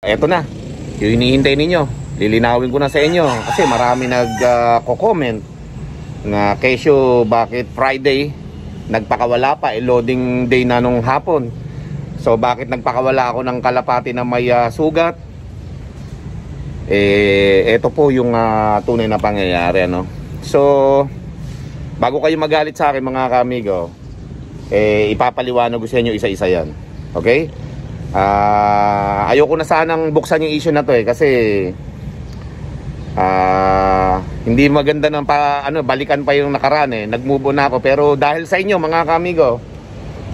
eto na. Yung hinihintay ninyo. Lilinawin ko na sa inyo kasi marami nag-comment na kesyo bakit Friday nagpakawala pa, loading day na nung hapon. So bakit nagpakawala ako ng kalapati na may sugat? Ito po yung tunay na pangyayari, ano? So bago kayo magalit sa akin mga kaamigo, ipapaliwanag ko sa inyo isa-isa yan. Okay? Ayoko na sanang buksan yung issue na to kasi hindi maganda ng balikan pa yung nakaraan nag-move on ako. Pero dahil sa inyo mga kaamigo,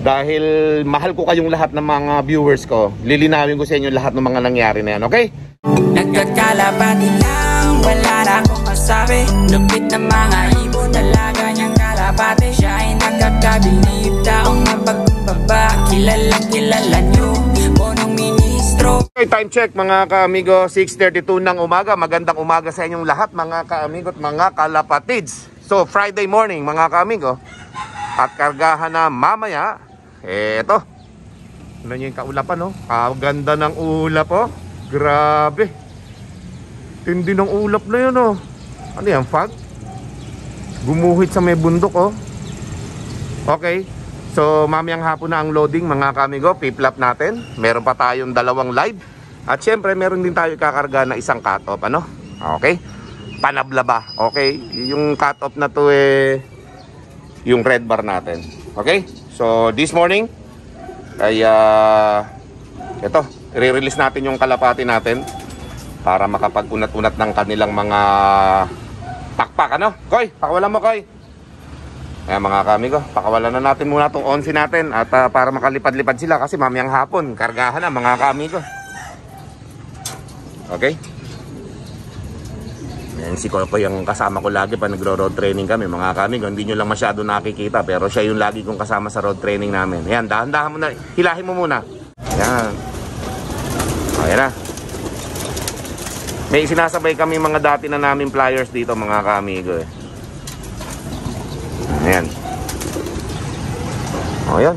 dahil mahal ko kayong lahat ng mga viewers ko, lilinawin ko sa inyo lahat ng mga nangyari na yan, okay? Nagkakalapati lang, wala na akong masabi. Lupit na mga ibon, dalaga niyang kalapati. Siya ay nakakabilib, taong mapagkumbaba. Kilalang kilala niyo, punong ministro. Okay, time check mga kaamigo, 6:32 ng umaga. Magandang umaga sa inyong lahat mga kaamigo at mga kalapatids. So Friday morning mga kaamigo, at kargahan na mamaya, eto, ano nyo yung kaulapan, no? Ganda ng ulap, oh. Grabe. Tindi ng ulap na yun, oh. Ano yan, fog? Gumuhit sa may bundok, oh. Okay. So mamayang hapon na ang loading mga kaamigo. Piplap natin. Meron pa tayong dalawang live. At syempre meron din tayo kakarga na isang cut-off, ano? Okay. Panabla ba? Okay. Yung cut-off na to yung red bar natin. Okay. So this morning ay ito, i-release natin yung kalapati natin para makapag-unat-unat ng kanilang mga pakpak, ano? Koy, pakawalan mo, Koy. Ayan mga kaamigo, pakawalan na natin muna itong onsi natin at para makalipad-lipad sila kasi mamayang hapon, kargahan na mga kaamigo. Okay? Ayan si Koy yung kasama ko lagi pa nagro-road training kami mga kaamigo. Hindi nyo lang masyado nakikita pero siya yung lagi kong kasama sa road training namin. Ayan, dahan-dahan mo na, hilahin mo muna. Ayan. Ayan na. May sinasabay kami mga dati na namin flyers dito mga kaamigo Ayan. O yan.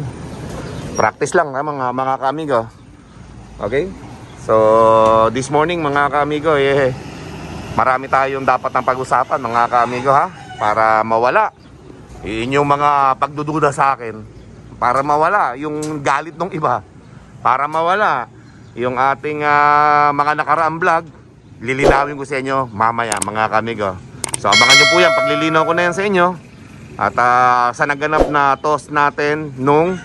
Practice lang mga kaamigo. Okay? So this morning mga kaamigo marami tayong dapat ng pag-usapan mga kaamigo para mawala yung mga pagdududa sa akin, para mawala yung galit ng iba, para mawala yung ating mga nakaraang vlog. Lilinawin ko sa inyo mamaya mga kaamigo. So abangan nyo po yan, paglilinaw ko na yan sa inyo. At sa naganap na toss natin nung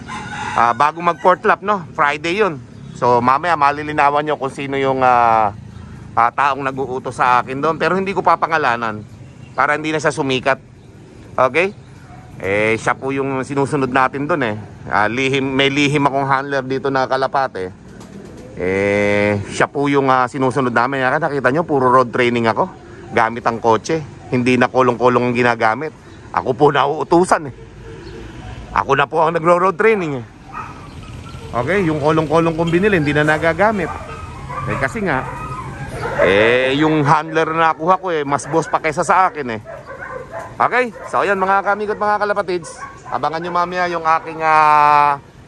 bago mag port lap, no? Friday yun. So mamaya malilinawan nyo kung sino yung taong nag-uutos sa akin doon. Pero hindi ko papangalanan para hindi na siya sumikat. Okay? Siya po yung sinusunod natin doon may lihim akong handler dito na kalapate. Siya po yung sinusunod namin. Nakita nyo, puro road training ako. Gamit ang kotse. Hindi na kulong-kulong ang ginagamit. Ako po nauutusan Ako na po ang nagro-road training Okay, yung kolong-kolong kong binili hindi na nagagamit. Kasi nga yung handler na nakuha ko mas boss pa kaysa sa akin Okay, so ayan mga kaamigo at mga kalapatids, abangan nyo mamaya yung aking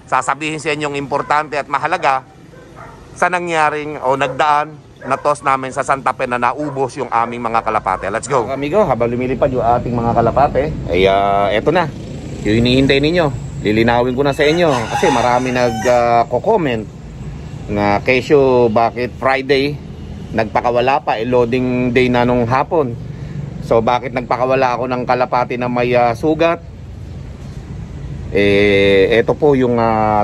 sasabihin sa inyong importante at mahalaga sa nangyaring o nagdaan na toss namin sa Santa Fe na naubos yung aming mga kalapate. Let's go. Amigo, habang lumilipad yung ating mga kalapate, eto na. Yung hinihintay ninyo. Lilinawin ko na sa inyo kasi marami nag-comment na kesyo bakit Friday nagpakawala pa, loading day na nung hapon. So bakit nagpakawala ako ng kalapati na may sugat? Ito po yung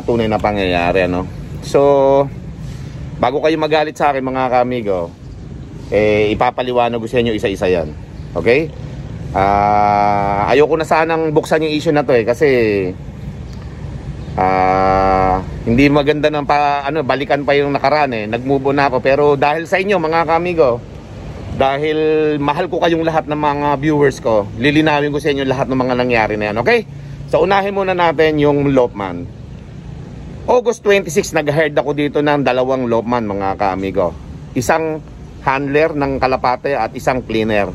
tunay na pangyayari, ano? So bago kayo magalit sa akin mga kaamigo, ipapaliwanag ko sa inyo isa-isa yan. Okay? Ayoko na sanang buksan yung issue na to kasi hindi maganda ng balikan pa yung nakaraan nag-move on ako. Pero dahil sa inyo mga kaamigo, dahil mahal ko kayong lahat ng mga viewers ko, lilinawin ko sa inyo lahat ng mga nangyari na yan. Okay? So unahin muna natin yung Lopman. August 26 nag-hired ako dito ng dalawang Lopman mga kaamigo. Isang handler ng kalapate at isang cleaner.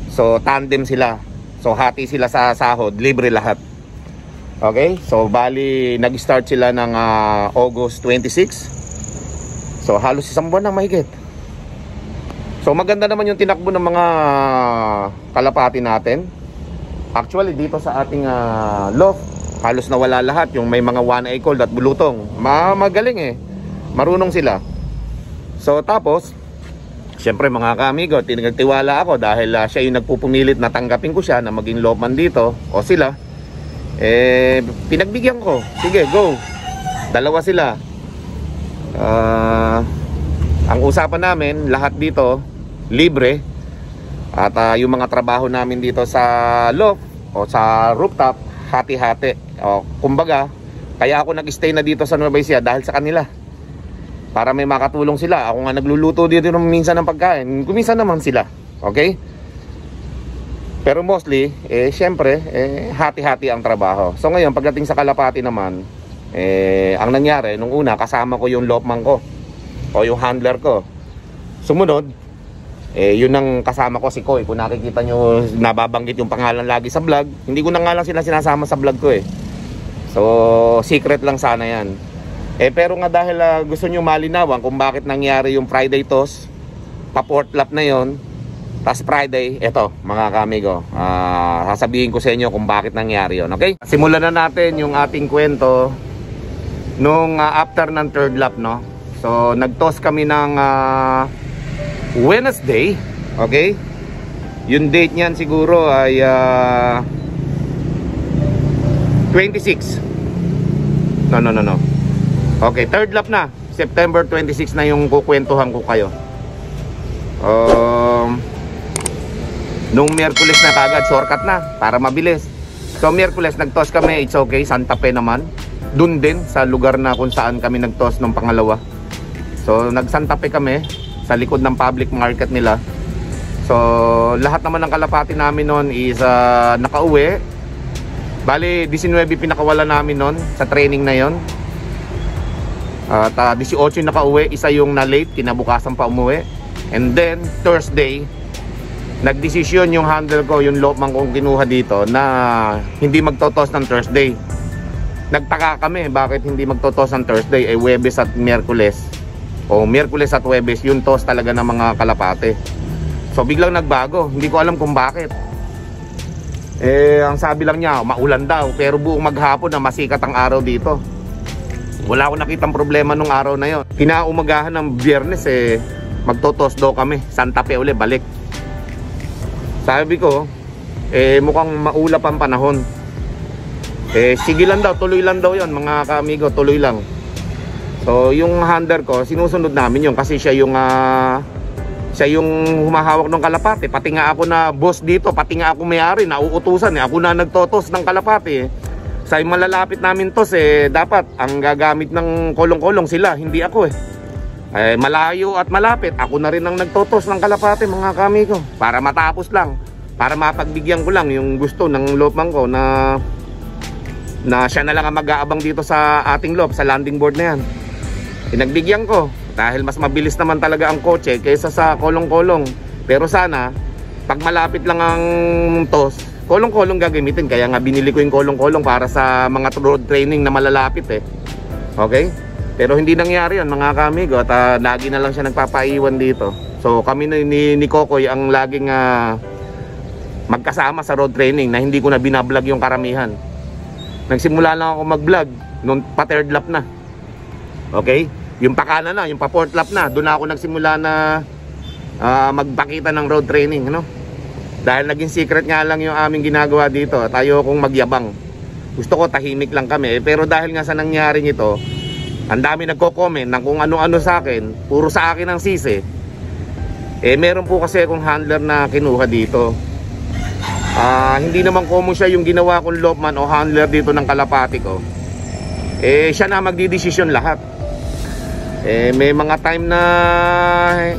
So tandem sila. So hati sila sa sahod, libre lahat. Okay? So bali nag-start sila ng August 26. So halos isang buwan na mahigit. So maganda naman yung tinakbo ng mga kalapati natin. Actually dito sa ating loft, halos nawala lahat. Yung may mga one eye cold at bulutong, magaling eh, marunong sila. So tapos syempre mga kaamigo, tinagtiwala ako dahil siya yung nagpupumilit na tanggapin ko siya na maging loftman dito, o sila. Pinagbigyan ko, sige go, dalawa sila. Ang usapan namin lahat dito libre. At yung mga trabaho namin dito sa loft o sa rooftop, hati-hati. Kumbaga, kaya ako nag-stay na dito sa Nueva Ecija dahil sa kanila, para may makatulong sila. Ako nga nagluluto dito minsan ng pagkain, kuminsan naman sila. Okay? Pero mostly, syempre, hati-hati ang trabaho. So ngayon, pagdating sa kalapati naman, ang nangyari, nung una, kasama ko yung loftman ko o yung handler ko. Sumunod, yun ang kasama ko, si Koy. Kung nakikita nyo, nababanggit yung pangalan lagi sa vlog. Hindi ko na nga lang sila sinasama sa vlog ko eh. So, secret lang sana yan. Pero nga dahil gusto nyo malinawan kung bakit nangyari yung Friday toss, pa-fourth lap na yon, tas Friday, eto mga kamigo, sasabihin ko sa inyo kung bakit nangyari yon. Okay? Simulan na natin yung ating kwento nung after ng third lap, no? So, nag-toss kami ng Wednesday, okay? Yung date niyan siguro ay 26. No. Okay, third lap na. September 26 na yung kukwentuhan ko kayo. Nung Miyerkules na kagad, shortcut na para mabilis. So Miyerkules nag-toss kami, it's okay, Santa Fe naman. Dun din sa lugar na kung saan kami nag-toss nung pangalawa. So nag-Santa Fe kami sa likod ng public market nila. So lahat naman ng kalapati namin noon is nakauwi. Bali 19 pinakawala namin noon sa training na yon. At 18 nakauwi, isa yung na late, kinabukasan pa umuwi. And then Thursday, nagdesisyon yung handler ko, yung loftman kong kinuha dito, na hindi magtotos ng Thursday. Nagtaka kami bakit hindi magtotos ng Thursday, Huwebes at Miyerkules. O Miyerkules at Huwebes, yung toss talaga ng mga kalapate. So biglang nagbago, hindi ko alam kung bakit. Ang sabi lang niya, maulan daw, pero buong maghapon na masikat ang araw dito. Wala akong nakitang problema nung araw na yon. Kinaumagahan ng Biyernes, magtotos daw kami, Santa Fe uli, balik. Sabi ko, mukhang maulap ang panahon. Sige lang daw, tuloy lang daw yon mga kaamigo, tuloy lang. So yung handler ko, sinusunod namin yun kasi siya yung humahawak ng kalapate. Pati nga ako na boss dito, pati nga ako may-ari, nauutusan ako na nagtotos ng kalapate. Sa malalapit namin tos, dapat ang gagamit ng kolong-kolong sila, hindi ako malayo at malapit, ako na rin ang nagtotos ng kalapate mga kamigo, para matapos lang, para mapagbigyan ko lang yung gusto ng loftman ko na siya na lang ang mag-aabang dito sa ating loft, sa landing board na yan. Pinagbigyan ko dahil mas mabilis naman talaga ang kotse kaysa sa kolong-kolong. Pero sana pag malapit lang ang toss, kolong-kolong gagamitin. Kaya nga binili ko yung kolong-kolong para sa mga road training na malalapit Okay? Pero hindi nangyari yan mga kamigo. At lagi na lang siya nagpapaiwan dito. So kami ni Kokoy ang laging magkasama sa road training na hindi ko na binablog yung karamihan. Nagsimula lang ako mag-vlog nung pa-third lap na. Okay? Yung pakana na, yung pa-fourth lap na, doon ako nagsimula na magpakita ng road training, no? Dahil naging secret nga lang yung aming ginagawa dito. Tayo kong magyabang. Gusto ko tahimik lang kami. Pero dahil nga sa nangyari nito, ang dami nagko-comment ng kung ano-ano sa akin, puro sa akin ang sisi. Meron po kasi akong handler na kinuha dito. Hindi naman common siya yung ginawa kong loftman o handler dito ng kalapati ko. Siya na magdidesisyon lahat. May mga time na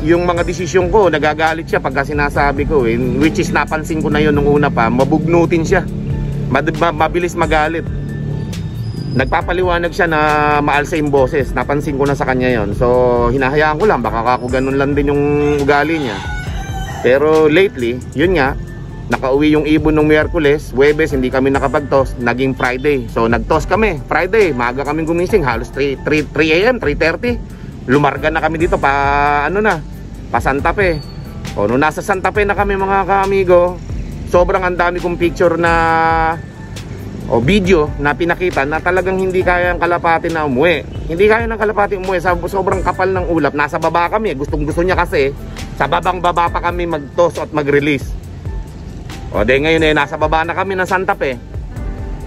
yung mga desisyon ko nagagalit siya pagka sinasabi ko, which is napansin ko na yun nung una pa, mabugnutin siya, mabilis magalit, nagpapaliwanag siya na maalsa yung boses, napansin ko na sa kanya yon. So hinahayaan ko lang, baka ako ganun lang din yung ugali niya. Pero lately, yun nga, nakauwi yung ibon ng Miyerkules, Huwebes hindi kami nakapag-toss, naging Friday. So nag-toss kami, Friday, maaga kaming gumising, halos 3 AM, 3:30. lumarga na kami dito pa pa Santa Fe. O nung nasa Santa Fe na kami mga kaamigo, sobrang ang dami kong picture na video na pinakita na talagang hindi kaya ng kalapati na umuwi. Hindi kaya ng kalapati umuwi, sobrang kapal ng ulap. Nasa baba kami, gustong gusto niya kasi sa babang baba pa kami mag-toss at mag-release. O de ngayon nasa baba na kami ng Santa Fe.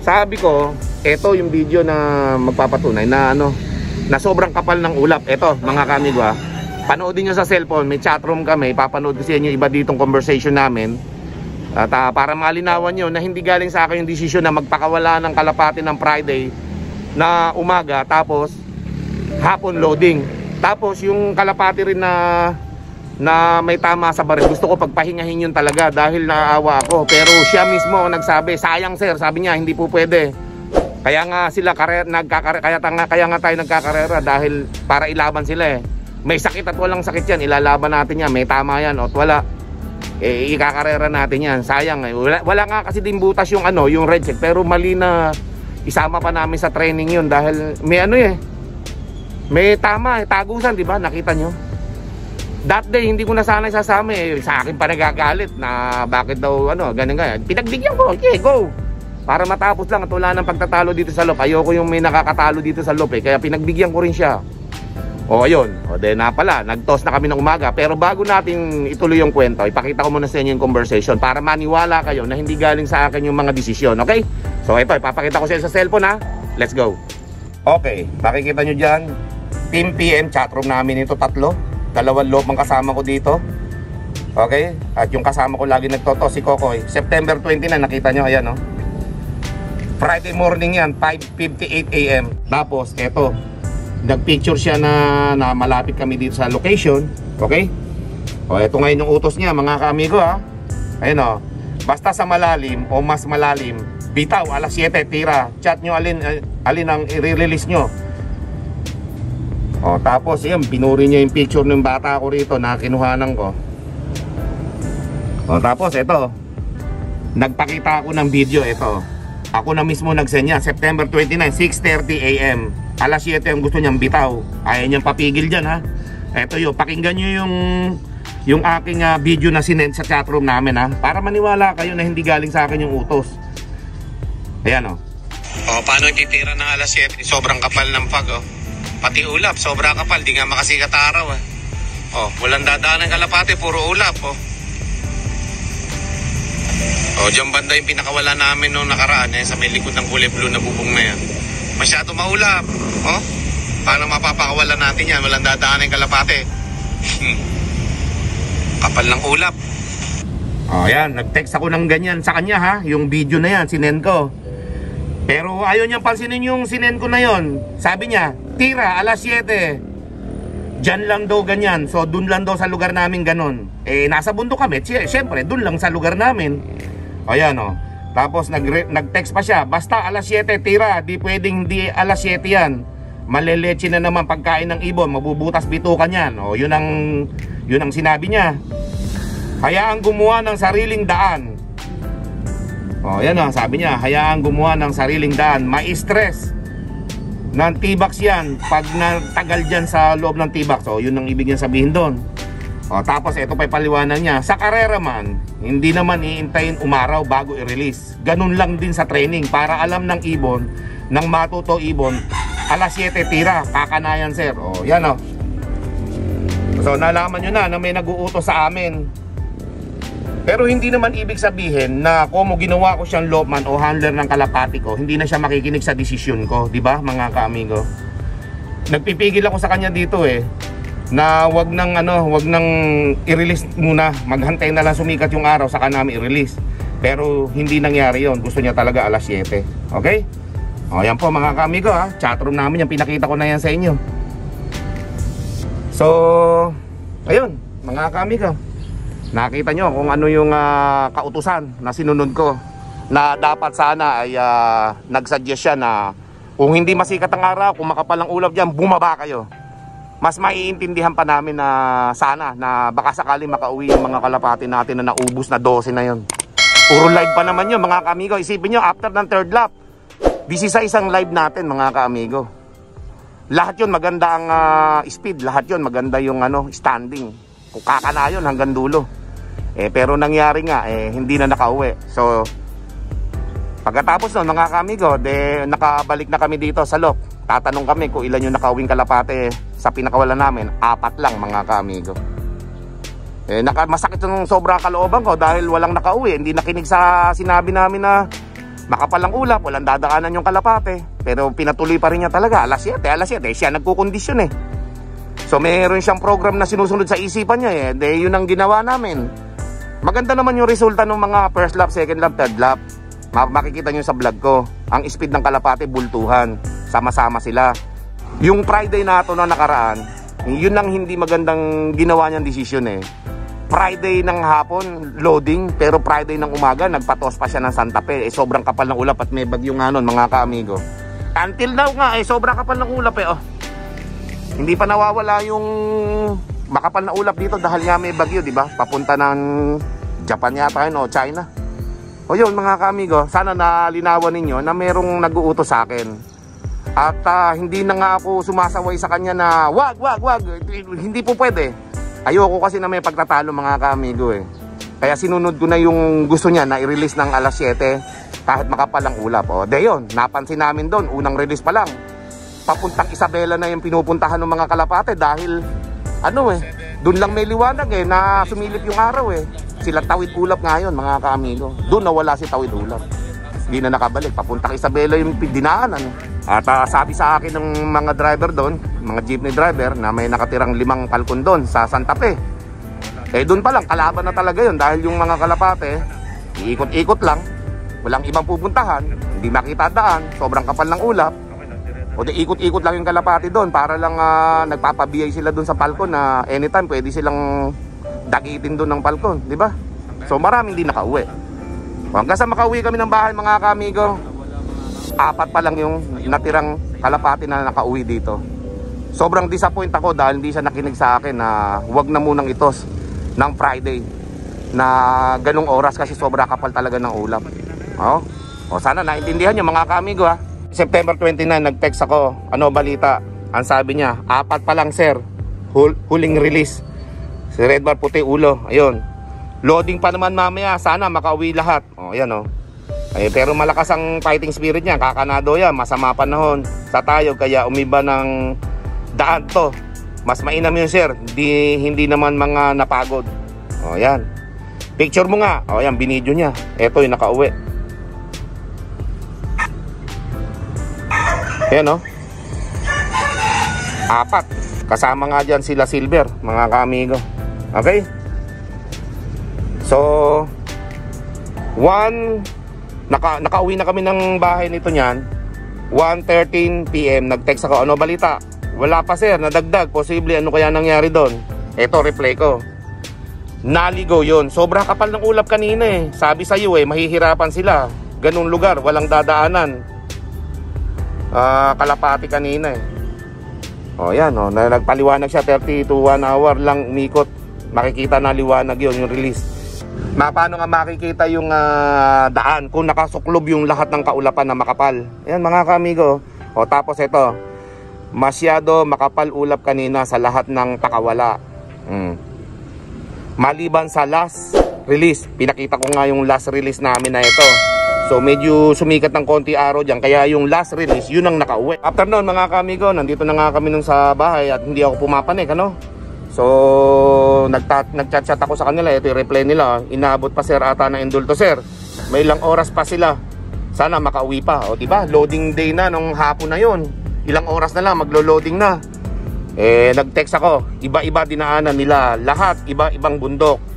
Sabi ko, eto yung video na magpapatunay na na sobrang kapal ng ulap. Eto mga kaamigo panoodin nyo sa cellphone, may chatroom kami, papanood ko sa inyo iba ditong conversation namin. At para malinawan nyo na hindi galing sa akin yung desisyon na magpakawala ng kalapati ng Friday na umaga tapos hapon loading. Tapos yung kalapati rin na may tama sa baril, gusto ko pagpahingahin yun talaga dahil naaawa ako. Pero siya mismo nagsabi, sayang sir, sabi niya hindi po pwede. Kaya nga sila kaya nga tayo nagkakarera dahil para ilaban sila May sakit at walang sakit yan, ilalaban natin yan. May tama yan at wala, ikakarera natin yan. Sayang wala nga kasi din butas yung yung red check. Pero mali na isama pa namin sa training yun dahil may may tama tagusan, di ba? Nakita nyo? That day hindi ko na sana isasama sa akin pa nagagalit na bakit daw ganun. Pinagbigyan ko, okay, go. Para matapos lang at wala ng pagtatalo dito sa loop. Ayoko yung may nakakatalo dito sa loop kaya pinagbigyan ko rin siya. O ayun, na pala, nag-toss na kami ng umaga. Pero bago natin ituloy yung kwento, ipakita ko muna sa inyo yung conversation para maniwala kayo na hindi galing sa akin yung mga desisyon, okay? So ito, ipapakita ko sa inyo sa cellphone Let's go. Okay, makikita nyo dyan, Team PM chatroom namin ito, 3. 2 loob ang kasama ko dito. Okay, at yung kasama ko lagi nagtotos, si Kokoy. September 29, nakita nyo, ayan Friday morning yan, 5:58 AM. Tapos, eto, nagpicture siya na malapit kami dito sa location. Okay? O ito ngayon yung utos niya mga kaamigo Ayun basta sa malalim o mas malalim, bitaw alas 7 tira. Chat nyo alin ang i-release nyo. O tapos yun, pinuri niya yung picture ng bata ko rito na kinuhanan ko. O tapos ito, nagpakita ako ng video. Ito, ako na mismo nagsend niya. September 29, 6:30 AM. Alas 7 ang gusto niyang bitaw. Ayaw niyang papigil dyan Eto yun, pakinggan nyo yung aking video na sinend sa chatroom namin para maniwala kayo na hindi galing sa akin yung utos. Ayan paano titira ng alas 7? Sobrang kapal ng fog pati ulap, sobrang kapal, di nga makasikat araw walang dadaan ng kalapate, puro ulap dyan banda yung pinakawala namin nung nakaraan sa may likod ng kulay blue na bubong na yan. Masyado maulap. Paano mapapakawalan natin yan? Walang dadaan ng kalapate. Kapal ng ulap. Ayan, nag-text ako ng ganyan sa kanya yung video na yan, sinend ko. Pero ayaw niyang pansinin yung sinend ko na yon. Sabi niya, tira, alas 7. Diyan lang daw ganyan. So, dun lang daw sa lugar namin ganon. Nasa bundok kami. Siyempre, dun lang sa lugar namin. Ayan Tapos nag-text pa siya, basta alas 7 tira, di pwedeng hindi alas 7 yan. Maleleche na naman pagkain ng ibon, mabubutas bitukan yan. Yun ang sinabi niya. Hayaang gumawa ng sariling daan. Yan sabi niya, hayaang gumawa ng sariling daan. Ma-stress ng T-box yan pag natagal dyan sa loob ng T-box. Yun ang ibig niya sabihin doon. Tapos ito pa paliwanag niya, sa karera man, hindi naman iintayin umaraw bago i-release. Ganun lang din sa training para alam ng ibon, ng matuto ibon, alas 7 tira, kakanayan sir. Yan So nalaman nyo na may nag-uutos sa amin. Pero hindi naman ibig sabihin na kung ginawa ko siyang loopman o handler ng kalapati ko, hindi na siya makikinig sa desisyon ko, di ba mga kaamigo? Nagpipigil ako sa kanya dito na wag nang i-release muna, maghantay na lang sumikat yung araw saka namin i-release. Pero hindi nangyari yon, gusto niya talaga alas 7. Okay? Yan po mga kaamigo chatroom namin, yung pinakita ko na yan sa inyo. So ayun mga kaamigo, nakita nyo kung ano yung kautusan na sinunod ko, na dapat sana ay nagsuggest siya na kung hindi masikat ang araw, kung makapal ang ulap dyan, bumaba kayo. Mas maiintindihan pa namin na sana na baka sakali makauwi yung mga kalapati natin na naubos na 12 na yun. Puro live pa naman yun mga kaamigo. Isipin nyo, after ng 3rd lap, this is isang live natin mga kaamigo. lahat yun maganda ang speed, lahat yun maganda yung standing. Kung kakana yun hanggang dulo. Pero nangyari nga, hindi na nakauwi. So, pagkatapos nun mga kamigo, nakabalik na kami dito sa Lok. Tatanong kami kung ilan yung nakauwing kalapate sa pinakawalan namin. 4 lang mga kamigo. Masakit yung sobrang kalooban ko dahil walang nakauwi. Hindi nakinig sa sinabi namin na makapalang ulap, walang dadaanan yung kalapate. Pero pinatuloy pa rin niya talaga. Alas 7, siya nagkukondisyon So meron siyang program na sinusunod sa isipan niya yun ang ginawa namin. Maganda naman yung resulta ng mga first lap, second lap, third lap. Makikita nyo sa vlog ko. Ang speed ng kalapate, bultuhan. Sama-sama sila. Yung Friday na ito na nakaraan, yun ang hindi magandang ginawa niyang desisyon Friday ng hapon, loading. Pero Friday ng umaga, nagpatos pa siya ng Santa Fe. Sobrang kapal ng ulap at may bagyong mga kaamigo. Until now nga, sobrang kapal ng ulap Hindi pa nawawala yung makapal na ulap dito dahil nga may bagyo, di ba? Papunta ng Japan yata o China. O yun mga kaamigo, sana nalinawan ninyo na merong nag-uutos sa akin. At hindi na nga ako sumasaway sa kanya na wag. Hindi po pwede. Ayoko kasi na may pagtatalo mga kaamigo Kaya sinunod ko na yung gusto niya na i-release ng alas 7 kahit makapal ang ulap. Yun, napansin namin doon, unang release pa lang. Papuntang Isabela na yung pinupuntahan ng mga kalapate dahil doon lang may liwanag na sumilip yung araw Sila Tawid Ulap ngayon mga kaamigo. Doon nawala si Tawid Ulap. Hindi na nakabalik. Papuntang Isabela yung dinaanan. At sabi sa akin ng mga driver doon, mga jeepney driver, na may nakatirang 5 Falcon doon sa Santa Fe. Doon pa lang, kalaban na talaga yun dahil yung mga kalapate, iikot-ikot lang, walang ibang pupuntahan, hindi makita daan, sobrang kapal ng ulap. O ikot-ikot lang yung kalapate doon para lang nagpapabiyay sila doon sa Falcon na anytime pwede silang dagitin doon ng Falcon, di ba? So maraming di nakauwi. Hanggang sa makauwi kami ng bahay mga kaamigo, 4 pa lang yung natirang kalapate na nakauwi dito. Sobrang disappoint ako dahil hindi siya nakinig sa akin na wag na munang itos ng Friday na ganong oras kasi sobra kapal talaga ng ulap. O sana naintindihan nyo mga kaamigo September 29 nag-text ako, balita? Ang sabi niya, 4 pa lang sir, huling release. Si Red Bar puti ulo, ayun. Loading pa naman mamaya, sana makauwi lahat. Ayan pero malakas ang fighting spirit niya, kakanado yan, masama panahon sa tayo, kaya umiba ng daan to. Mas mainam yun sir, hindi naman mga napagod. Ayan. Picture mo nga, ayan, binidyo niya. Eto yung nakauwi. Ayan 4. Kasama nga dyan sila Silver, mga kaamigo. Okay? So, nakauwi na kami ng bahay nito niyan. 1:13 PM, nag-text ako, balita? Wala pa sir, nadagdag. Posible, ano kaya nangyari doon? Ito, replay ko. Naligo yun. Sobra kapal ng ulap kanina Sabi sa iyo mahihirapan sila. Ganung lugar, walang dadaanan. Kalapati kanina yan nagpaliwanag siya, 30 to 1 hour lang umikot. Makikita na liwanag yun, yung release. Paano nga makikita yung daan kung nakasuklob yung lahat ng kaulapan na makapal. Yan mga kaamigo. Tapos ito, masyado makapal ulap kanina sa lahat ng pakawala. Maliban sa last release, pinakita ko nga yung last release namin na ito. So medyo sumikat ng konti araw dyan, kaya yung last release, yun ang nakauwi. After noon mga kaamigo, nandito na nga kami nung sa bahay at hindi ako pumapanik So nagchat-chat ako sa kanila, ito yung reply nila. Inaabot pa sir ata ng indulto sir. May ilang oras pa sila. Sana makauwi pa. Diba? Loading day na nung hapon na yun. Ilang oras na lang maglo-loading na. Nag-text ako, iba-iba dinaanan nila, lahat iba-ibang bundok.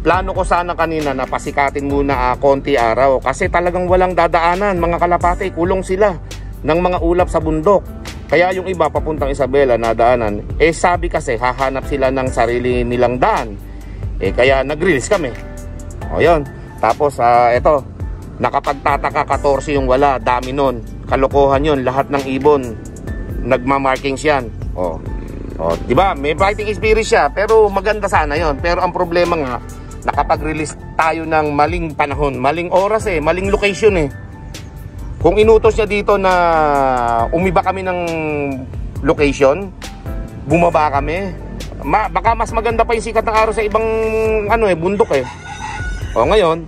Plano ko sana kanina na pasikatin muna konti araw kasi talagang walang dadaanan mga kalapate, kulong sila ng mga ulap sa bundok. Kaya yung iba papuntang Isabela na daanan, sabi kasi hahanap sila ng sarili nilang daan. Kaya nag-release kami. Yun. Tapos eto, nakapagtataka 14 yung wala, dami nun. Kalokohan yun, lahat ng ibon nagma-markings yan. Di ba? May fighting spirit siya, pero maganda sana yon. Pero ang problema nga, nakapag-release tayo ng maling panahon, maling oras maling location Kung inutos niya dito na umiba kami ng location. Bumaba kami. Baka mas maganda pa yung sikat ng araw sa ibang bundok eh. O ngayon,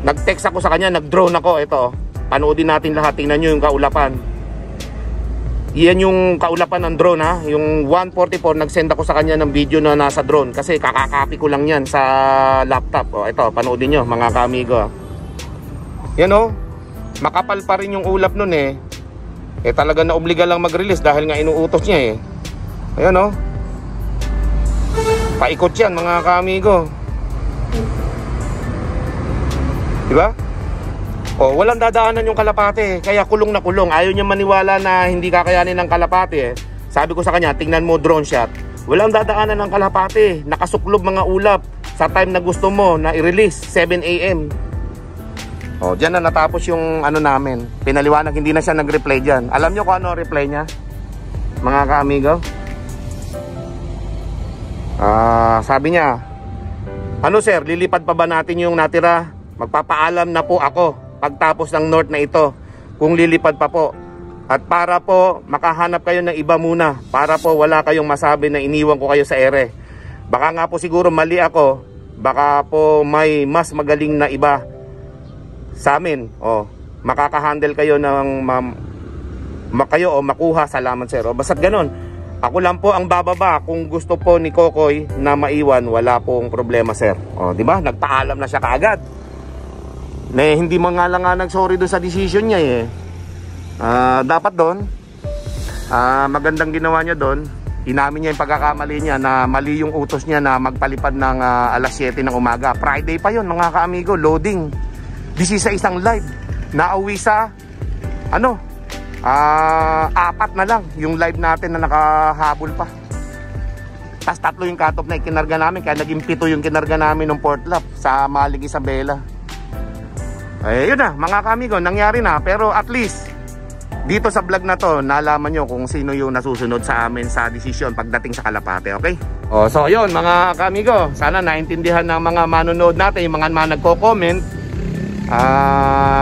nag-text ako sa kanya, nag-drone ako. Ito, panoodin natin lahat. Tingnan nyo yung kaulapan. Iyan yung kaulapan ng drone ha. Yung 144, nag-send ako sa kanya ng video na nasa drone. Kasi kakakopy ko lang yan sa laptop. O ito, panoodin nyo mga kaamigo. Yan o. Makapal pa rin yung ulap nun eh. Talaga na obliga lang mag-release dahil nga inuutos niya eh. Ayan o. Paikot yan mga kaamigo. Diba? O, walang dadaanan yung kalapate. Kaya kulong na kulong. Ayaw niya maniwala na hindi kakayanin ng kalapate eh. Sabi ko sa kanya, tingnan mo drone shot. Walang dadaanan ng kalapate. Nakasuklob mga ulap sa time na gusto mo na i-release, 7 AM. O, dyan na natapos yung namin. Pinaliwanag, hindi na siya nag-reply dyan. Alam nyo kung ano reply niya? Mga kaamigo? Sabi niya, ano sir, lilipad pa ba natin yung natira? Magpapaalam na po ako pagtapos ng north na ito kung lilipad pa po. At para po makahanap kayo ng iba muna, para po wala kayong masabi na iniwan ko kayo sa ere. Baka nga po siguro mali ako, baka po may mas magaling na iba sa amin. O, makakahandle kayo ng kayo o makuha. Salamat sir. O, basta't ganun. Ako lang po ang bababa. Kung gusto po ni Kokoy na maiwan, wala pong problema sir. O, di ba? Nagpaalam na siya kaagad. Hindi mo nga lang nag-sorry doon sa decision niya eh. Dapat doon, magandang ginawa niya doon. Inamin niya yung pagkakamali niya na mali yung utos niya na magpalipad ng alas 7 ng umaga. Friday pa yon mga kaamigo, loading. This is sa isang live. Nauwi sa, 4 na lang yung live natin na nakahabol pa. Tas 3 yung cut-off na ikinarga namin. Kaya naging 7 yung kinarga namin ng Port Lap sa Malig Isabela. Yun na mga kaamigo, nangyari na. Pero at least dito sa vlog na to, nalaman nyo kung sino yung nasusunod sa amin sa desisyon pagdating sa Kalapate, okay? So yun mga kaamigo, sana naintindihan ng mga manonood natin, yung mga nagko-comment,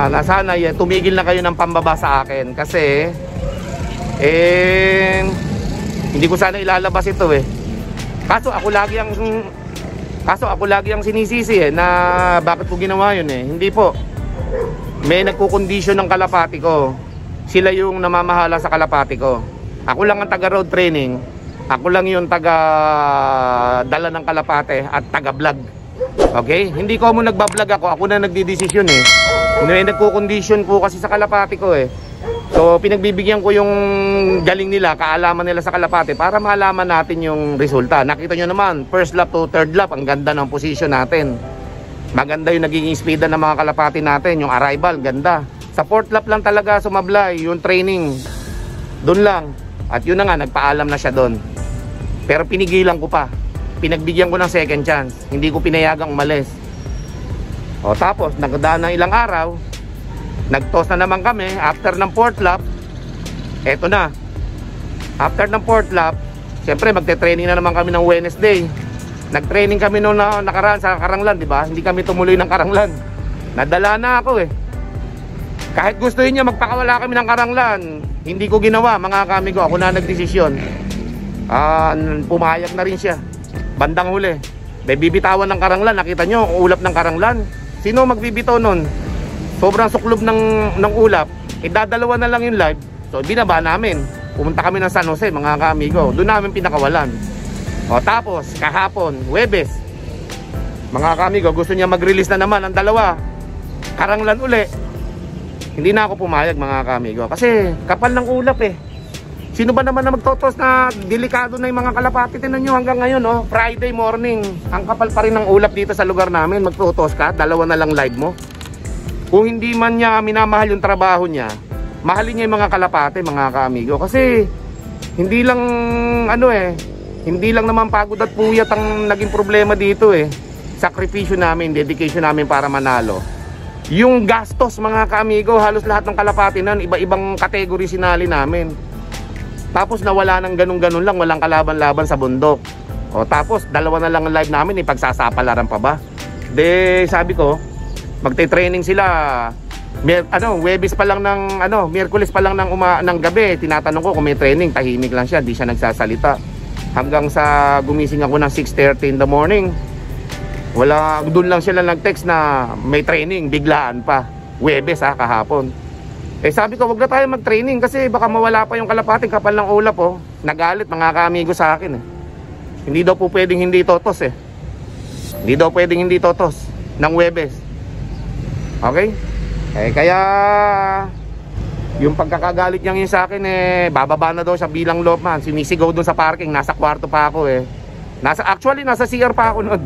na sana tumigil na kayo ng pambaba sa akin. Kasi hindi ko sana ilalabas ito eh. Kaso ako lagi ang sinisisi eh, na bakit ko ginawa yun eh. Hindi po. May nagkukondisyon ng kalapati ko. Sila yung namamahala sa kalapati ko. Ako lang ang taga road training. Ako lang yung taga dala ng kalapate at taga vlog. Okay? Hindi ko mo nagbablog ako. Ako na nagdidesisyon eh. May nagkukondisyon po kasi sa kalapati ko eh. So pinagbibigyan ko yung galing nila, kaalaman nila sa kalapate para malaman natin yung resulta. Nakita nyo naman, first lap to third lap, ang ganda ng position natin. Maganda yung nagiging speedan ng mga kalapati natin. Yung arrival, ganda. Sa fourth lap lang talaga sumablay. Yung training, doon lang. At yun na nga, nagpaalam na siya doon. Pero pinigilan ko pa. Pinagbigyan ko ng second chance. Hindi ko pinayagang umalis. O tapos, nagdaan ng ilang araw, nag-toss na naman kami. After ng fourth lap, eto na. After ng fourth lap, siyempre magte-training na naman kami ng Wednesday. Nag-training kami noong nakaraan sa Karanglan, di ba? Hindi kami tumuloy ng Karanglan. Nadala na ako eh. Kahit gustuhin niya magpakawala kami ng Karanglan, hindi ko ginawa mga kaamigo. Ako na nagdesisyon. Pumayag na rin siya. Bandang huli. May bibitawan ng Karanglan. Nakita nyo, ulap ng Karanglan. Sino magbibitaw nun? Sobrang suklob ng ulap. Idadalawa na lang yung live. So binaba namin. Pumunta kami ng San Jose mga kaamigo. Doon namin pinakawalan. O tapos kahapon, Huwebes, mga kaamigo, gusto niya mag-release na naman ang dalawa. Karanglan uli. Hindi na ako pumayag mga kaamigo. Kasi kapal ng ulap eh. Sino ba naman na magtotos na delikado na yung mga kalapati? Tinan nyo hanggang ngayon Friday morning. Ang kapal pa rin ng ulap dito sa lugar namin. Magtotos ka, dalawa na lang live mo. Kung hindi man niya minamahal yung trabaho niya, mahalin niya yung mga kalapate mga kaamigo. Kasi hindi lang hindi lang naman pagod at puyat ang naging problema dito eh. Sakripisyo namin, dedication namin para manalo. Yung gastos mga kaamigo, halos lahat ng kalapati nun, iba-ibang kategory sinali namin. Tapos nawala ng ganun-ganun lang, walang kalaban-laban sa bundok. O tapos dalawa na lang ang live namin, ipagsasapalaran pa ba? De sabi ko, magte-training sila Webes pa lang ng Miyerkules pa lang ng gabi, tinatanong ko kung may training, tahimik lang siya, di siya nagsasalita. Hanggang sa gumising ako ng 6:30 in the morning. Doon lang sila nag-text na may training, biglaan pa. Webes kahapon. Sabi ko, wag na tayo mag-training kasi baka mawala pa yung kalapating, kapal ng ulap Nagalit mga kaamigo sa akin Hindi daw po pwedeng hindi totos Hindi daw pwedeng hindi totos ng Webes. Okay? Kaya yung pagkakagalit niya sa akin bababa na daw siya bilang lopman. Sinisigaw doon sa parking, nasa kwarto pa ako Actually nasa CR pa ako noon.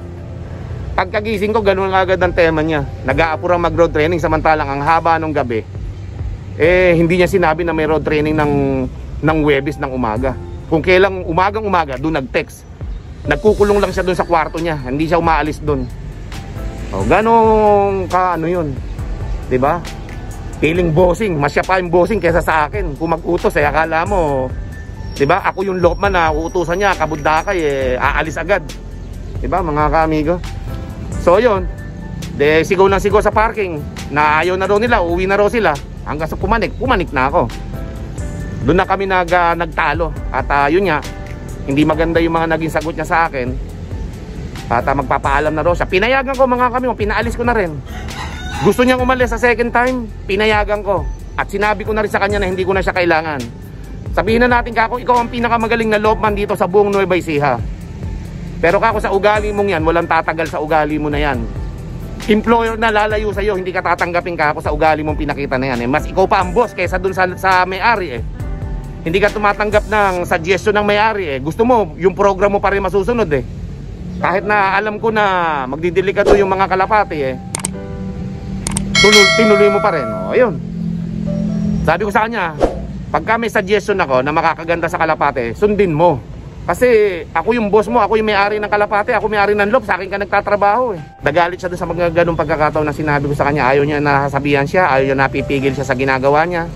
Pagkagising ko, ganun agad ang tema niya. Nag-aapurang mag-road training, samantalang ang haba nung gabi hindi niya sinabi na may road training ng Webes ng umaga. Kung kailang umaga doon nag-text. Nagkukulong lang siya doon sa kwarto niya, hindi siya umaalis doon. Ganong yun, diba? Feeling bossing, mas siya pa yung bossing kaysa sa akin. Kung mag-utos akala mo, diba? Ako yung lopman na uutusan niya, kabundakay aalis agad. Diba mga kaamigo? So yun, sigaw ng sigaw sa parking na ayaw na raw nila, uwi na raw sila. Hanggang sa pumanik na ako. Doon na kami nagtalo. At yun nga, hindi maganda yung mga naging sagot niya sa akin. At magpapaalam na raw siya. Pinayagan ko mga kami, pinaalis ko na rin. Gusto niyang umalis sa second time, pinayagan ko. At sinabi ko na rin sa kanya na hindi ko na siya kailangan. Sabihin na natin kako, ikaw ang pinakamagaling na lopman dito sa buong Nueva Ecija. Pero kako, sa ugali mong yan, walang tatagal sa ugali mo na yan. Employer na lalayo sa'yo, hindi ka tatanggapin kako sa ugali mong pinakita na yan Mas ikaw pa ang boss kaysa dun sa may-ari Hindi ka tumatanggap ng suggestion ng may-ari Gusto mo, yung program mo pa rin masusunod Kahit na alam ko na magdidelikado yung mga kalapati tinuloy mo pa rin Ayun. Sabi ko sa kanya, pagka may suggestion ako na makakaganda sa kalapati, sundin mo. Kasi ako yung boss mo, ako yung may-ari ng kalapate, ako may-ari ng loob, sa akin ka nagtatrabaho Nagalit siya dun sa mga ganung pagkakataon na sinabi ko sa kanya. Ayaw niya na sabihan siya, ayaw niya napipigil siya sa ginagawa niya.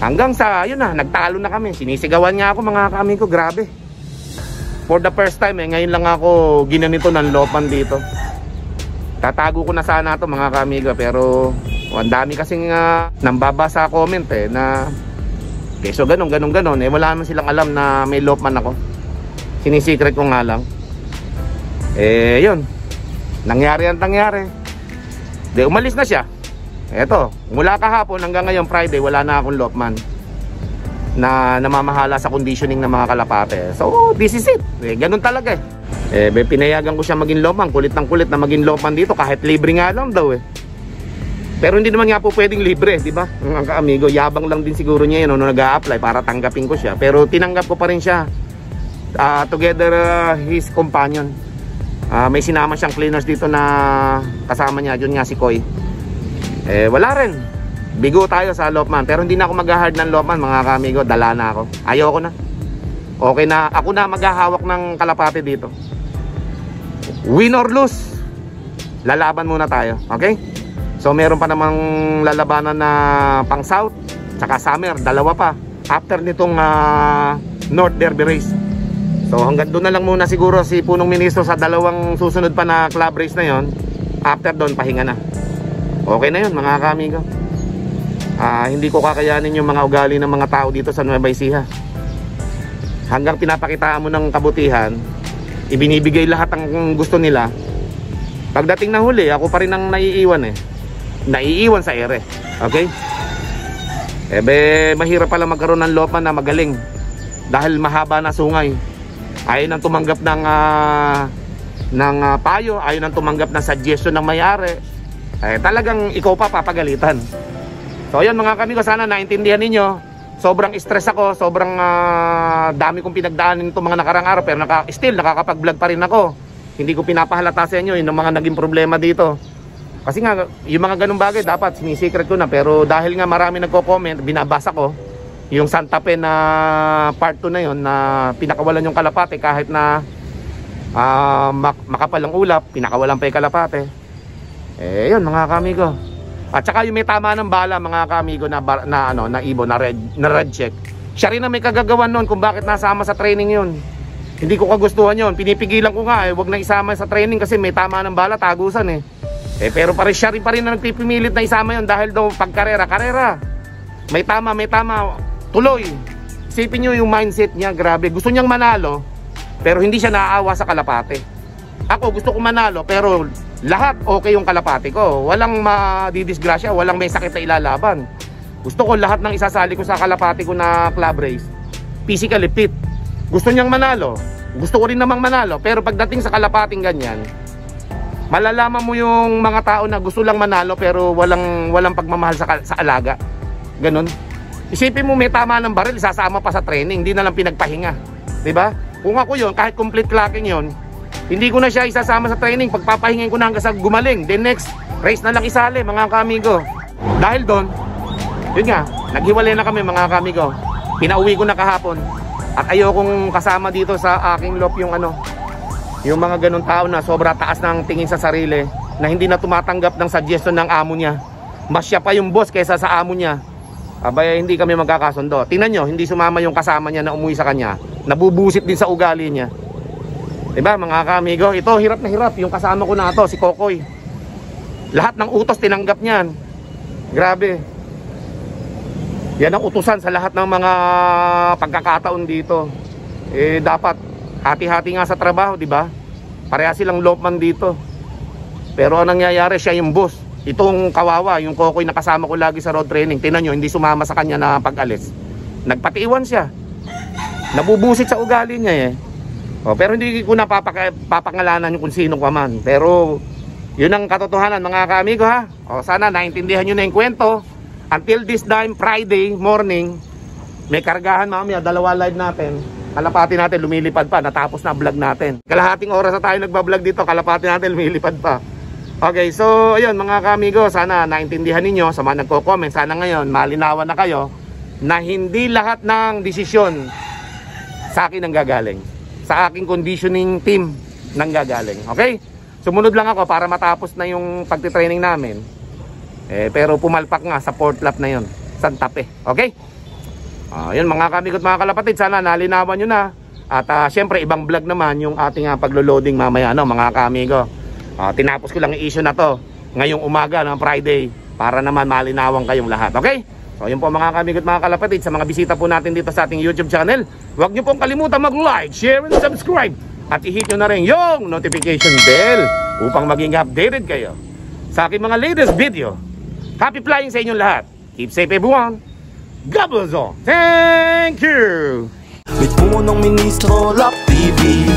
Hanggang sa, yun na, nagtalo na kami. Sinisigawan niya ako mga kami ko, grabe. For the first time ngayon lang ako ginanito ng lopman dito. Tatago ko na sana ito mga kamigo, pero ang dami kasing nambabasa comment na so ganun, wala naman silang alam na may lopman ako. Sinisikret ko nga lang. Yun. Nangyari. Umalis na siya. Eto, mula kahapon hanggang ngayon Friday, wala na akong lopman na namamahala sa conditioning ng mga kalapate. So, this is it. Ganun talaga pinayagan ko siya maging lopman. Kulit ng kulit na maging lopman dito kahit libre nga lang daw Pero hindi naman nga po pwedeng libre, di ba? Ang kaamigo, yabang lang din siguro niya yun nung nag-a-apply para tanggapin ko siya. Pero tinanggap ko pa rin siya. Together his companion. May sinama siyang cleaners dito na kasama niya, yun nga si Koy. Wala rin. Bigo tayo sa lopman. Pero hindi na ako mag-hard ng lopman mga kaamigo. Dala na ako. Ayoko na. Okay na, ako na maghahawak ng kalapate dito. Win or lose, lalaban muna tayo. Okay? So meron pa namang lalabanan na pang South tsaka Summer, dalawa pa after nitong North Derby race. So hanggang doon na lang muna siguro si punong ministro sa dalawang susunod pa na club race na yon. After doon pahinga na. Okay na yun mga kamigo. Hindi ko kakayanin yung mga ugali ng mga tao dito sa Nueva Ecija. Hanggang pinapakitaan mo ng kabutihan, ibinibigay lahat ang gusto nila. Pagdating na huli, ako pa rin ang naiiwan sa ere. Okay? Mahirap pala magkaroon ng lopman na magaling dahil mahaba na sungay. Ayaw nang tumanggap ng payo, ayaw nang tumanggap ng suggestion ng may-ari. Talagang ikaw pa papagalitan. So ayun mga kamigo, sana naintindihan ninyo. Sobrang stress ako, sobrang dami kong pinagdaanan itong mga nakarang araw, pero still nakakapag-vlog pa rin ako. Hindi ko pinapahalata sa inyo yung mga naging problema dito. Kasi nga, yung mga ganung bagay dapat sinisikret ko na. Pero dahil nga marami nagko-comment, binabasa ko yung Santa Fe na part 2 na yun, na pinakawalan yung kalapate kahit na makapal ang ulap, pinakawalan pa yung kalapate. Yun mga kamigo. At saka yung may tama ng bala mga kamigo na ibon, na red check. Siya rin na may kagagawan nun kung bakit nasama sa training yun. Hindi ko kagustuhan yun. Pinipigilan ko nga wag na isama sa training kasi may tama ng bala, tagusan Pero siya rin pa rin na nagpipimilit na isama yun dahil daw pag karera. May tama, tuloy. Isipin nyo yung mindset niya, grabe. Gusto niyang manalo, pero hindi siya naaawa sa kalapate. Ako gusto ko manalo, pero lahat okay yung kalapate ko. Walang madidisgrasya, walang may sakit na ilalaban. Gusto ko lahat ng isasali ko sa kalapate ko na club race, physically fit. Gusto niyang manalo, gusto ko rin namang manalo, pero pagdating sa kalapating ganyan, malalaman mo yung mga tao na gusto lang manalo pero walang pagmamahal sa alaga. Ganun. Isipin mo may tama ng baril, sasama pa sa training, hindi na lang pinagpahinga. 'Di ba? Kung ako yon, kahit complete clocking yon, hindi ko na siya isasama sa training, pagpapahingin ko na hanggang sa gumaling. Then next race na lang isali, mga kamigo. Dahil doon, yun nga, naghiwalay na kami, mga kamigo. Pinauwi ko na kahapon. At ayokong kasama dito sa aking lop yung yung mga ganun tao na sobra taas ng tingin sa sarili, na hindi na tumatanggap ng suggestion ng amo niya. Mas siya pa yung boss kaysa sa amo niya. Abay, hindi kami magkakasundo. Tingnan nyo, hindi sumama yung kasama niya na umuwi sa kanya. Nabubusit din sa ugali niya. Diba mga kamigo? Ito, hirap na hirap. Yung kasama ko na ito, si Kokoy. Lahat ng utos tinanggap niyan. Grabe. Yan ang utusan sa lahat ng mga pagkakataon dito. Dapat hati-hati nga sa trabaho, di ba? Pareha silang lopman dito. Pero ang nangyayari, siya yung boss. Itong kawawa, yung Kokoy na kasama ko lagi sa road training, tingnan nyo, hindi sumama sa kanya na pag-alis. Nagpatiiwan siya. Nabubusit sa ugali niya pero hindi ko na papangalanan yung kung sino ka man. Pero yun ang katotohanan, mga kaamigo, ha. Sana naintindihan nyo na yung kwento. Until this time, Friday morning, may kargahan mamaya, 2 live natin. Kalapati natin, lumilipad pa, natapos na vlog natin. Kalahating oras na tayo nagbablog dito, kalapati natin, lumilipad pa. Okay, so ayun mga kamigo, sana naintindihan ninyo sa mga nagko-comment. Sana ngayon malinawan na kayo na hindi lahat ng desisyon sa akin ang gagaling, sa aking conditioning team nang gagaling. Okay? Sumunod lang ako para matapos na yung pagtitraining namin. Pero pumalpak nga sa 4th lap na yun, Santa Fe. Okay? Yun mga kamigo at mga kalapatid, sana nalinawan nyo na. At syempre ibang vlog naman yung ating paglo-loading mamaya, mga kamigo. Tinapos ko lang yung issue na to ngayong umaga ng Friday para naman malinawan kayong lahat. Okay? So yun po mga kamigo at mga kalapatid, sa mga bisita po natin dito sa ating YouTube channel, huwag nyo pong kalimutan mag-like, share, and subscribe. At i-hit nyo na rin yung notification bell upang maging updated kayo sa aking mga latest video. Happy flying sa inyong lahat. Keep safe everyone. God bless all. Thank you. Mit punong ministro, Lap TV.